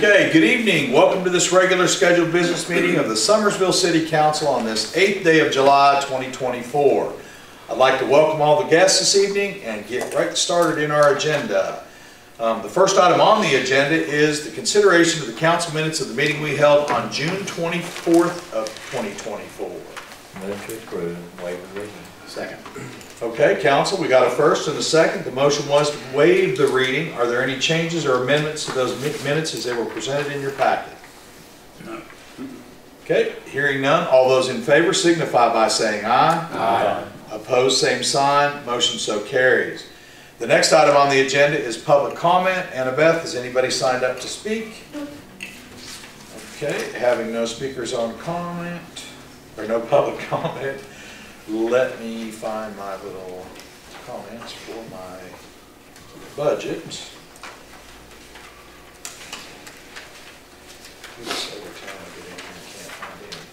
Okay, good evening. Welcome to this regular scheduled business meeting of the Summersville City Council on this 8th day of July 2024. I'd like to welcome all the guests this evening and get right started in our agenda. The first item on the agenda is the consideration of the council minutes of the meeting we held on June 24th of 2024. Move to approve, waive reading. Second. Okay, council, we got a first and a second. The motion was to waive the reading. Are there any changes or amendments to those minutes as they were presented in your packet? No. Okay, hearing none. All those in favor signify by saying aye. Aye. Opposed, same sign. Motion so carries. The next item on the agenda is public comment. Annabeth, has anybody signed up to speak? Okay, having no speakers on comment, or no public comment, let me find my little comments for my budget. Oops, every time I get in here, I can't find anything.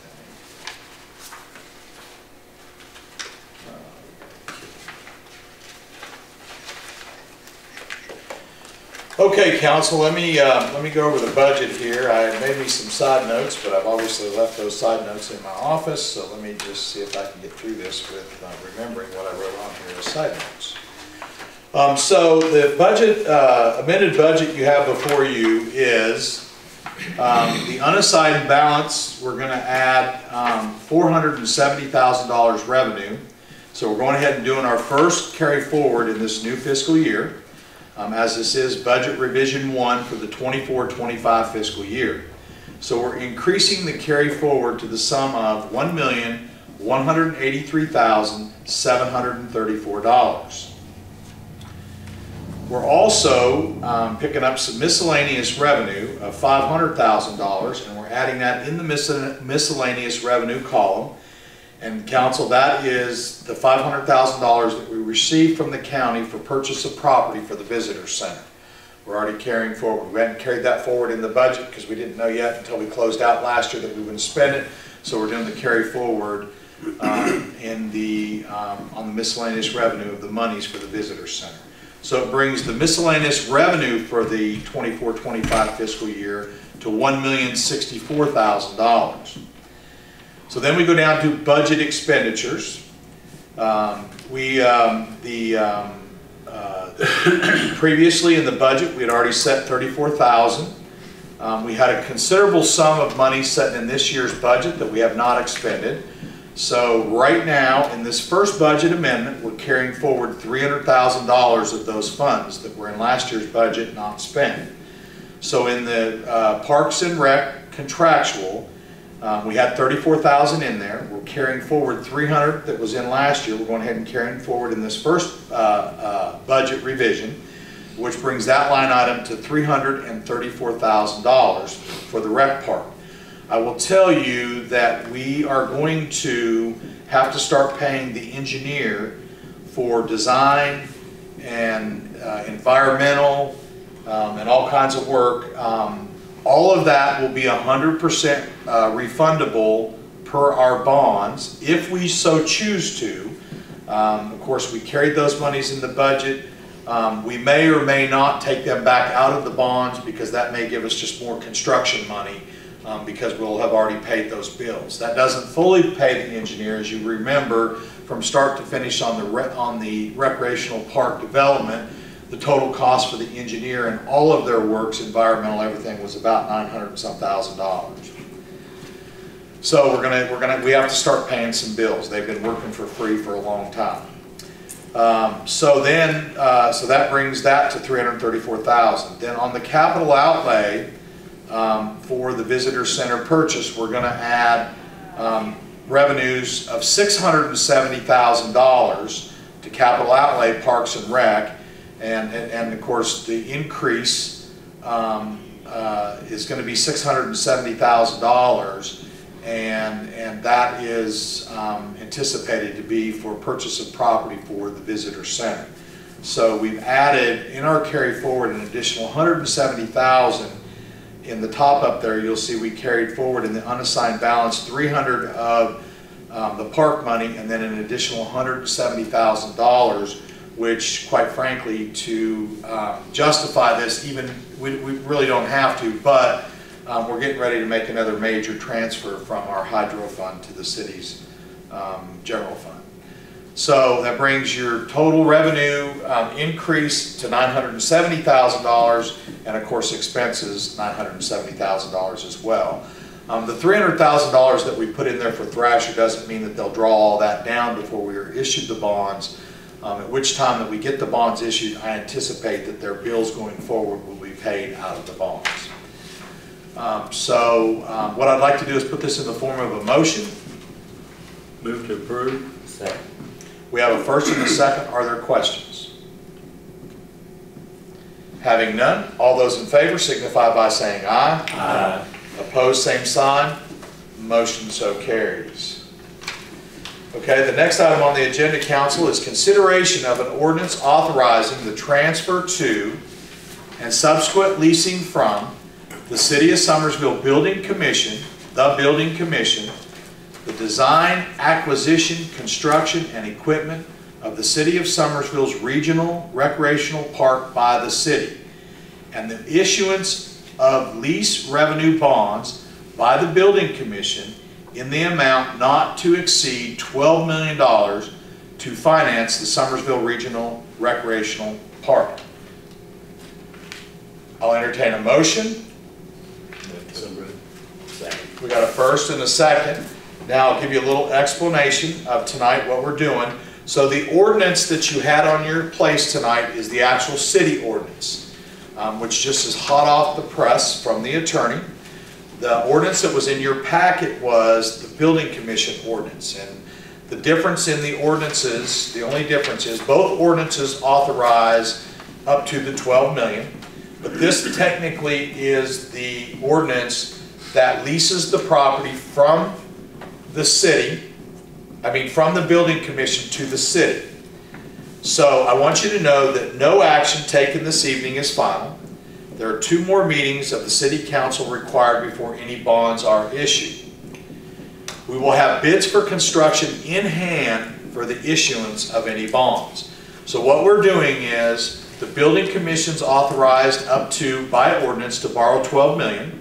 Okay, council, let me go over the budget here. I made me some side notes, but I've obviously left those side notes in my office, so let me just see if I can get through this with remembering what I wrote on here as side notes. So the budget, amended budget you have before you is the unassigned balance. We're going to add $470,000 revenue. So we're going ahead and doing our first carry forward in this new fiscal year. As this is budget revision 1 for the 24-25 fiscal year. So we're increasing the carry forward to the sum of $1,183,734. We're also picking up some miscellaneous revenue of $500,000, and we're adding that in the miscellaneous revenue column. And council, that is the $500,000 that we received from the county for purchase of property for the visitor center. We're already carrying forward. We hadn't carried that forward in the budget because we didn't know yet until we closed out last year that we wouldn't spend it. So we're doing the carry forward on the miscellaneous revenue of the monies for the visitor center. So it brings the miscellaneous revenue for the 24-25 fiscal year to $1,064,000. So then we go down to budget expenditures. Previously in the budget, we had already set $34,000. We had a considerable sum of money set in this year's budget that we have not expended. So right now, in this first budget amendment, we're carrying forward $300,000 of those funds that were in last year's budget not spent. So in the Parks and Rec contractual, we had $34,000 in there. We're carrying forward $300,000 that was in last year. We're going ahead and carrying forward in this first budget revision, which brings that line item to $334,000 for the rec park. I will tell you that we are going to have to start paying the engineer for design and environmental and all kinds of work. All of that will be 100% refundable per our bonds if we so choose to. Of course, we carried those monies in the budget. We may or may not take them back out of the bonds because that may give us just more construction money because we'll have already paid those bills. That doesn't fully pay the engineer, as you remember, from start to finish on the recreational park development. The total cost for the engineer and all of their works, environmental, everything, was about $900 and some thousand. So we have to start paying some bills. They've been working for free for a long time. So that brings that to $334,000. Then on the capital outlay for the visitor center purchase, we're going to add revenues of $670,000 to capital outlay Parks and Rec. And of course, the increase is going to be $670,000, and that is anticipated to be for purchase of property for the visitor center. So we've added in our carry forward an additional $170,000. In the top up there, you'll see we carried forward in the unassigned balance $300,000 of the park money, and then an additional $170,000. Which, quite frankly, to justify this, even we really don't have to, but we're getting ready to make another major transfer from our hydro fund to the city's general fund. So that brings your total revenue increase to $970,000, and of course expenses $970,000 as well. The $300,000 that we put in there for Thrasher doesn't mean that they'll draw all that down before we are issued the bonds, at which time that we get the bonds issued, I anticipate that their bills going forward will be paid out of the bonds. What I'd like to do is put this in the form of a motion. Move to approve. Second. We have a first and a second. Are there questions? Having none, all those in favor signify by saying aye. Aye. Opposed, same sign. Motion so carries. Okay, the next item on the agenda, council, is consideration of an ordinance authorizing the transfer to and subsequent leasing from the City of Summersville Building Commission, the design, acquisition, construction, and equipment of the City of Summersville's regional recreational park by the city, and the issuance of lease revenue bonds by the Building Commission in the amount not to exceed $12 million to finance the Summersville Regional Recreational Park. I'll entertain a motion. Move to approve. Second. We got a first and a second. Now I'll give you a little explanation of tonight what we're doing. So the ordinance that you had on your place tonight is the actual city ordinance, which just is hot off the press from the attorney. The ordinance that was in your packet was the Building Commission ordinance, and the difference in the ordinances, the only difference is both ordinances authorize up to the $12 million, but this technically is the ordinance that leases the property from the city, from the Building Commission to the city. So I want you to know that no action taken this evening is final. There are 2 more meetings of the City Council required before any bonds are issued. We will have bids for construction in hand for the issuance of any bonds. So what we're doing is the Building Commission's authorized up to, by ordinance, to borrow $12 million.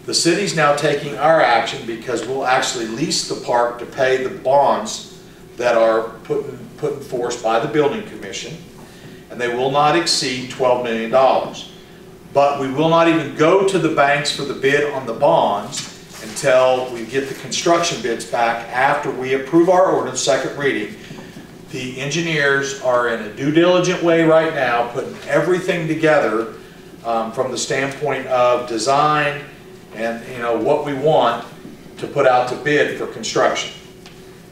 The city's now taking our action because we'll actually lease the park to pay the bonds that are put in force by the Building Commission, and they will not exceed $12 million. But we will not even go to the banks for the bid on the bonds until we get the construction bids back after we approve our ordinance second reading. The engineers are in a due diligent way right now, putting everything together from the standpoint of design and what we want to put out to bid for construction.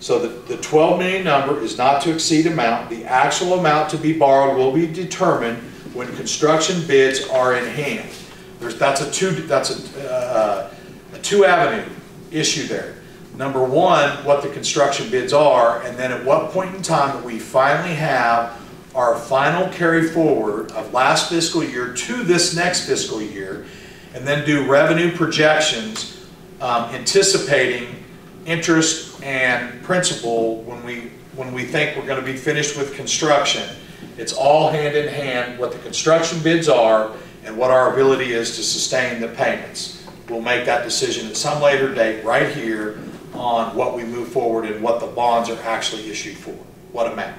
So the 12 million number is not to exceed amount. The actual amount to be borrowed will be determined when construction bids are in hand. That's a two avenue issue there. Number one, what the construction bids are, and then at what point in time that we finally have our final carry forward of last fiscal year to this next fiscal year, and then do revenue projections anticipating interest and principal when we think we're going to be finished with construction. It's all hand in hand what the construction bids are and what our ability is to sustain the payments. We'll make that decision at some later date right here on what we move forward and what the bonds are actually issued for, what amount.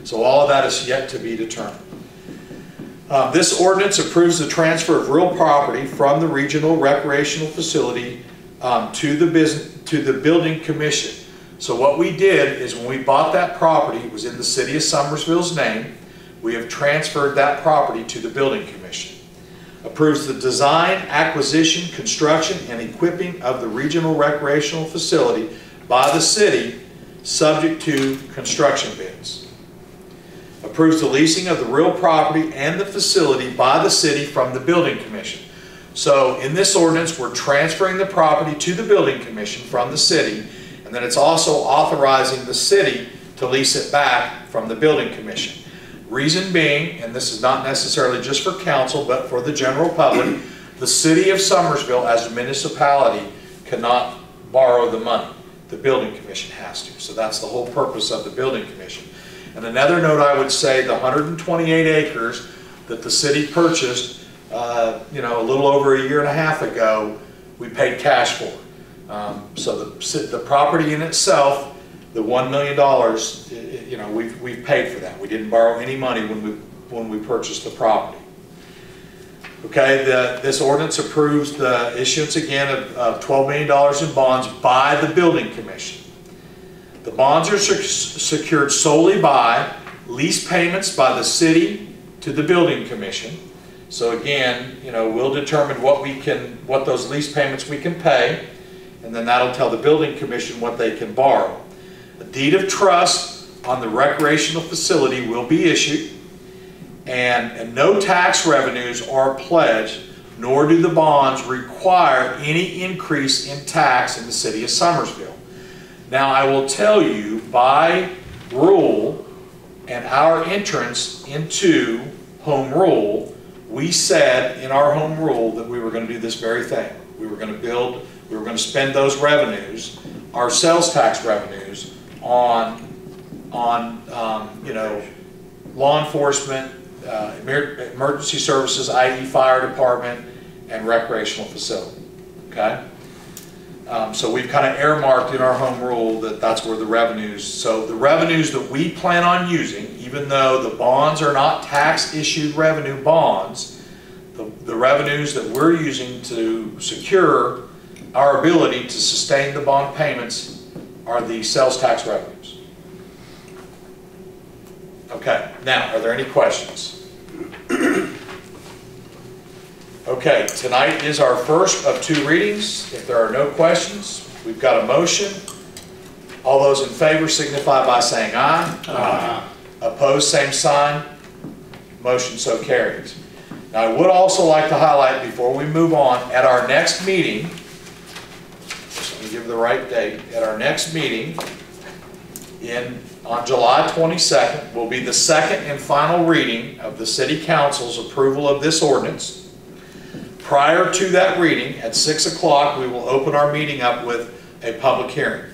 So all of that is yet to be determined. This ordinance approves the transfer of real property from the regional recreational facility to the Building Commission. So what we did is when we bought that property, it was in the City of Summersville's name. We have transferred that property to the Building Commission. Approves the design, acquisition, construction, and equipping of the regional recreational facility by the city, subject to construction bids. Approves the leasing of the real property and the facility by the city from the Building Commission. So in this ordinance, we're transferring the property to the Building Commission from the city, and then it's also authorizing the city to lease it back from the Building Commission. Reason being, and this is not necessarily just for council, but for the general public, the City of Summersville as a municipality cannot borrow the money. The Building Commission has to. So that's the whole purpose of the Building Commission. And another note I would say, the 128 acres that the city purchased you know, a little over a year and a half ago, we paid cash for. So the property in itself, the $1 million, you know, we've paid for that. We didn't borrow any money when we purchased the property. Okay, this ordinance approves the issuance again of $12 million in bonds by the building commission. The bonds are secured solely by lease payments by the city to the building commission. So again, you know, we'll determine what those lease payments we can pay, and then that'll tell the building commission what they can borrow. A deed of trust on the recreational facility will be issued, and no tax revenues are pledged, nor do the bonds require any increase in tax in the city of Summersville. Now, I will tell you, by rule and our entrance into home rule, we said in our home rule that we were going to do this very thing. We were going to spend those revenues, our sales tax revenues, on you know, law enforcement, emergency services, i.e. fire department, and recreational facility. Okay? So we've kind of earmarked in our home rule that that's where the revenues, so the revenues that we plan on using, even though the bonds are not tax issued revenue bonds, the revenues that we're using to secure our ability to sustain the bond payments are the sales tax revenues. Okay, now, are there any questions? Okay, tonight is our first of 2 readings. If there are no questions, we've got a motion. All those in favor signify by saying aye. Aye. Opposed, same sign. Motion so carries. Now, I would also like to highlight before we move on, at our next meeting, just let me give the right date, at our next meeting on July 22nd will be the second and final reading of the City Council's approval of this ordinance. Prior to that reading, at 6 o'clock, we will open our meeting up with a public hearing.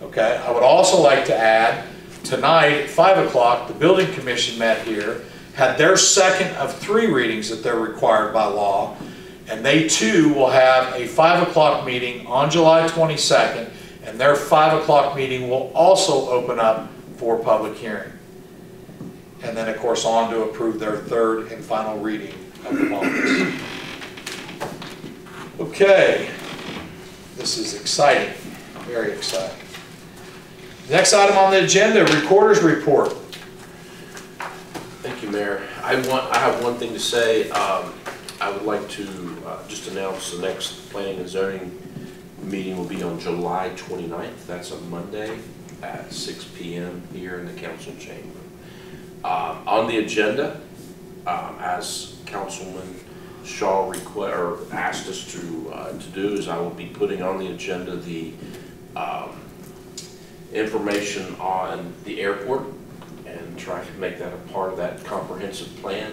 Okay, I would also like to add, tonight at 5 o'clock, the Building Commission met here, had their second of 3 readings that they're required by law, and they too will have a 5 o'clock meeting on July 22nd, and their 5 o'clock meeting will also open up for public hearing. And then, of course, on to approve their third and final reading of the bonds. Okay, this is exciting, very exciting. Next item on the agenda, Recorder's Report. Thank you, Mayor. I have one thing to say. I would like to just announce the next Planning and Zoning meeting will be on July 29th. That's a Monday at 6 p.m. here in the council chamber. On the agenda, as Councilman Shaw asked us to do, is I will be putting on the agenda the information on the airport and trying to make that a part of that comprehensive plan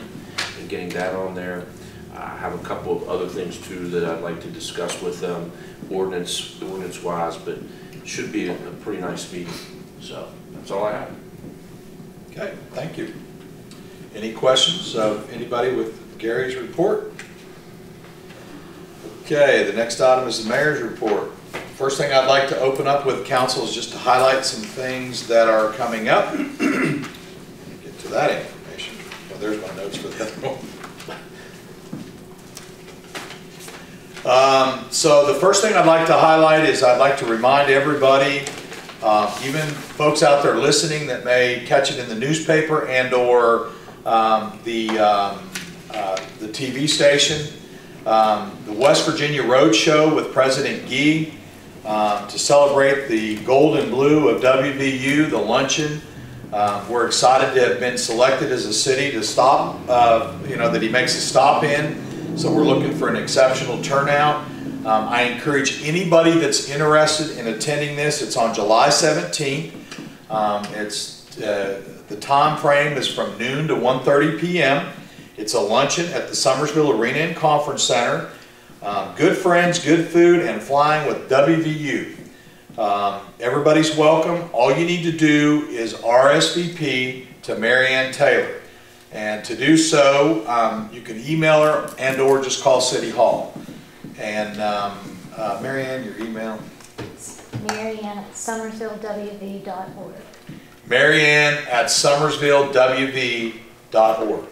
and getting that on there. I have a couple of other things too that I'd like to discuss with them, ordinance-wise, but it should be a pretty nice meeting. So that's all I have. Okay, thank you. Any questions of anybody with Gary's report? Okay, the next item is the mayor's report. First thing I'd like to open up with council is just to highlight some things that are coming up. Get to that information. Well, there's my notes for the other one. So the first thing I'd like to highlight is I'd like to remind everybody, even folks out there listening that may catch it in the newspaper and or the TV station, the West Virginia Road Show with President Gee to celebrate the gold and blue of WVU, the luncheon. We're excited to have been selected as a city to stop, that he makes a stop in. So we're looking for an exceptional turnout. I encourage anybody that's interested in attending this. It's on July 17th. The time frame is from noon to 1:30 p.m. It's a luncheon at the Summersville Arena and Conference Center. Good friends, good food, and flying with WVU. Everybody's welcome. All you need to do is RSVP to Marianne Taylor. And to do so, you can email her and or just call City Hall. And Mary Ann, your email? It's maryann@summersvillewv.org. maryann@summersvillewv.org.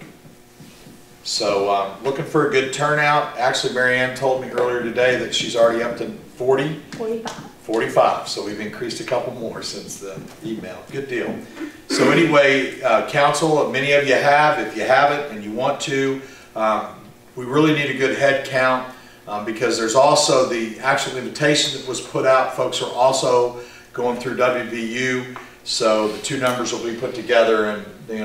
So looking for a good turnout. Actually, Mary Ann told me earlier today that she's already up to 45. So we've increased a couple more since the email. Good deal. So anyway, council, many of you have. If you haven't and you want to, we really need a good head count because there's also the actual invitation that was put out. Folks are also going through WVU, so the two numbers will be put together, and the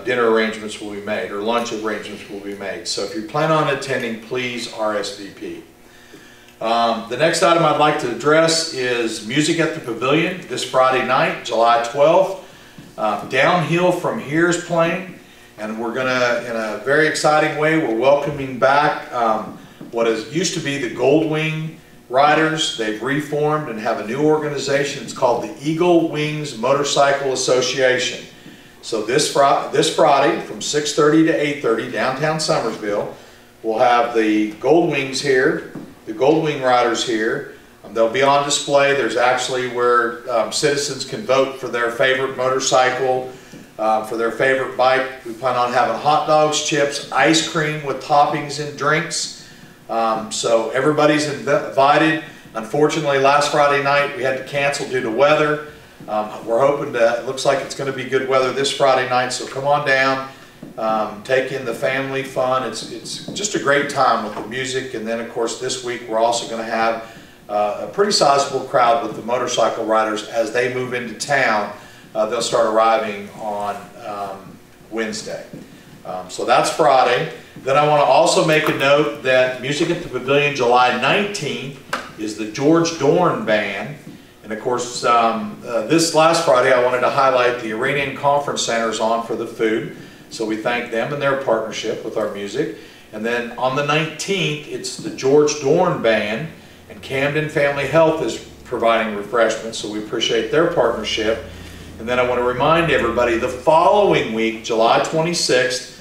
dinner arrangements will be made, or lunch arrangements will be made. So if you plan on attending, please RSVP. The next item I'd like to address is Music at the Pavilion this Friday night, July 12th. Downhill from Here is playing, and we're gonna, in a very exciting way, we're welcoming back what used to be the Goldwing Riders. They've reformed and have a new organization. It's called the Eagle Wings Motorcycle Association. So this Friday from 6:30 to 8:30, downtown Summersville, we'll have the Goldwings here, the Goldwing Riders here. They'll be on display. There's actually where citizens can vote for their favorite motorcycle, for their favorite bike. We plan on having hot dogs, chips, ice cream with toppings and drinks. So everybody's invited. Unfortunately, last Friday night we had to cancel due to weather. We're hoping it looks like it's going to be good weather this Friday night, so come on down, take in the family fun. It's just a great time with the music, and then of course this week we're also going to have a pretty sizable crowd with the motorcycle riders as they move into town. They'll start arriving on Wednesday. So that's Friday. Then I want to also make a note that Music at the Pavilion July 19th is the George Dorn Band. And of course, this last Friday I wanted to highlight the Arena and Conference Center is on for the food. So we thank them and their partnership with our music. And then on the 19th, it's the George Dorn Band, and Camden Family Health is providing refreshments, so we appreciate their partnership. And then I want to remind everybody, the following week, July 26th,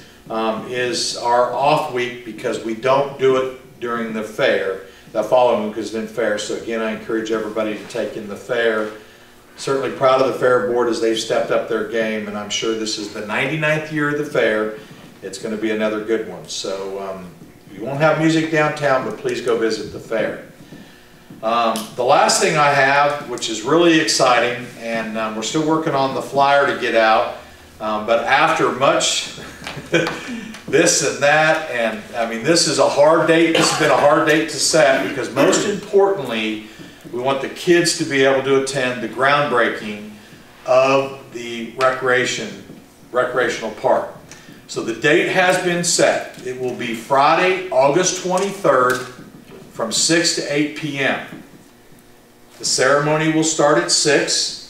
is our off week because we don't do it during the fair. That following week has been fair, so again I encourage everybody to take in the fair. Certainly proud of the fair board as they've stepped up their game, and I'm sure this is the 99th year of the fair. It's going to be another good one. So you won't have music downtown, but please go visit the fair. The last thing I have, which is really exciting, and we're still working on the flyer to get out, but after much this and that, and I mean this is a hard date, this has been a hard date to set because most importantly we want the kids to be able to attend the groundbreaking of the recreational park. So the date has been set. It will be Friday, August 23rd from 6 to 8 p.m. The ceremony will start at 6.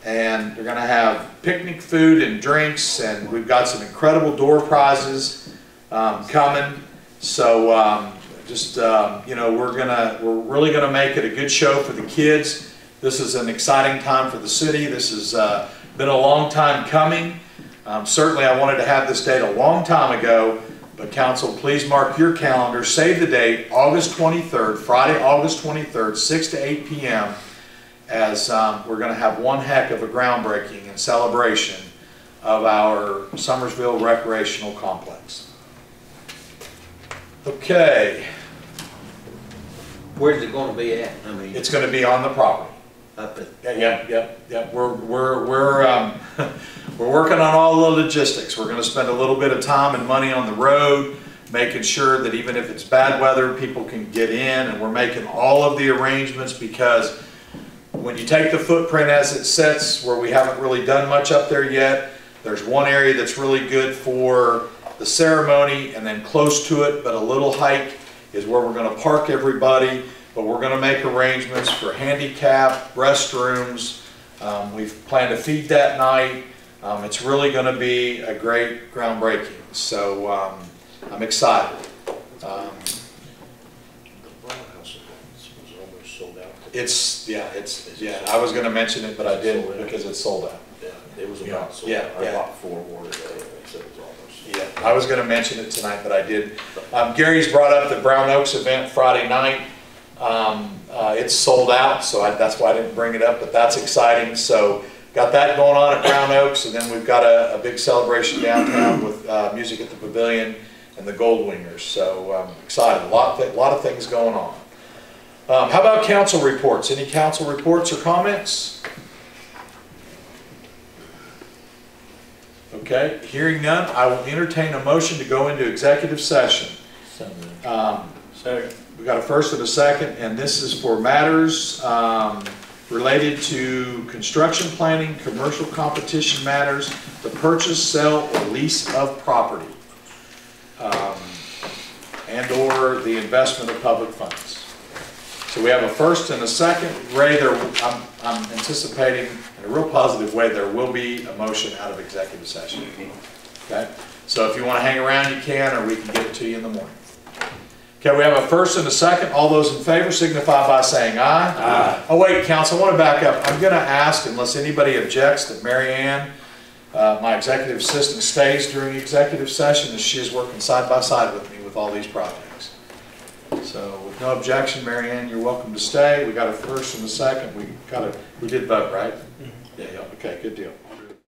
And they're going to have picnic food and drinks, and we've got some incredible door prizes coming. So we're really going to make it a good show for the kids. This is an exciting time for the city. This has been a long time coming. Certainly I wanted to have this date a long time ago, but council, please mark your calendar, save the date, August 23rd, Friday, August 23rd, 6 to 8 p.m. as we're going to have one heck of a groundbreaking and celebration of our Summersville Recreational Complex. Okay. Where's it going to be at? I mean, It's going to be on the property. up at, Yep. We're working on all the logistics. We're going to spend a little bit of time and money on the road, making sure that even if it's bad weather, people can get in, and we're making all of the arrangements because when you take the footprint as it sits, where we haven't really done much up there yet, there's one area that's really good for the ceremony, and then close to it, but a little hike, is where we're going to park everybody. But we're going to make arrangements for handicap, restrooms. We've planned to feed that night. It's really going to be a great groundbreaking. So I'm excited. I was going to mention it, but I didn't because it's sold out. Yeah, it was was about, so, Yeah, or yeah. about 4 more today, and they said it was almost. Yeah, I was gonna mention it tonight, but I did. Gary's brought up the Brown Oaks event Friday night. It's sold out, so that's why I didn't bring it up, but that's exciting. So got that going on at Brown Oaks, and then we've got a big celebration downtown with music at the Pavilion and the Gold Wingers. So excited, a lot of things going on. How about council reports? Any council reports or comments? Okay, hearing none, I will entertain a motion to go into executive session. So moved. Second. We got a first and a second, and this is for matters related to construction planning, commercial competition matters, the purchase, sale, or lease of property, and/or the investment of public funds. So we have a first and a second. Ray, I'm anticipating in a real positive way there will be a motion out of executive session. Okay, so if you want to hang around, you can, or we can get it to you in the morning. Okay, we have a first and a second. All those in favor signify by saying aye. Aye. Oh wait, council, I want to back up. I'm going to ask, unless anybody objects, that Mary Ann, my executive assistant, stays during executive session as she is working side by side with me with all these projects. So with no objection, Mary Ann, you're welcome to stay. We got a first and a second. We did vote, right? Yeah, okay, good deal.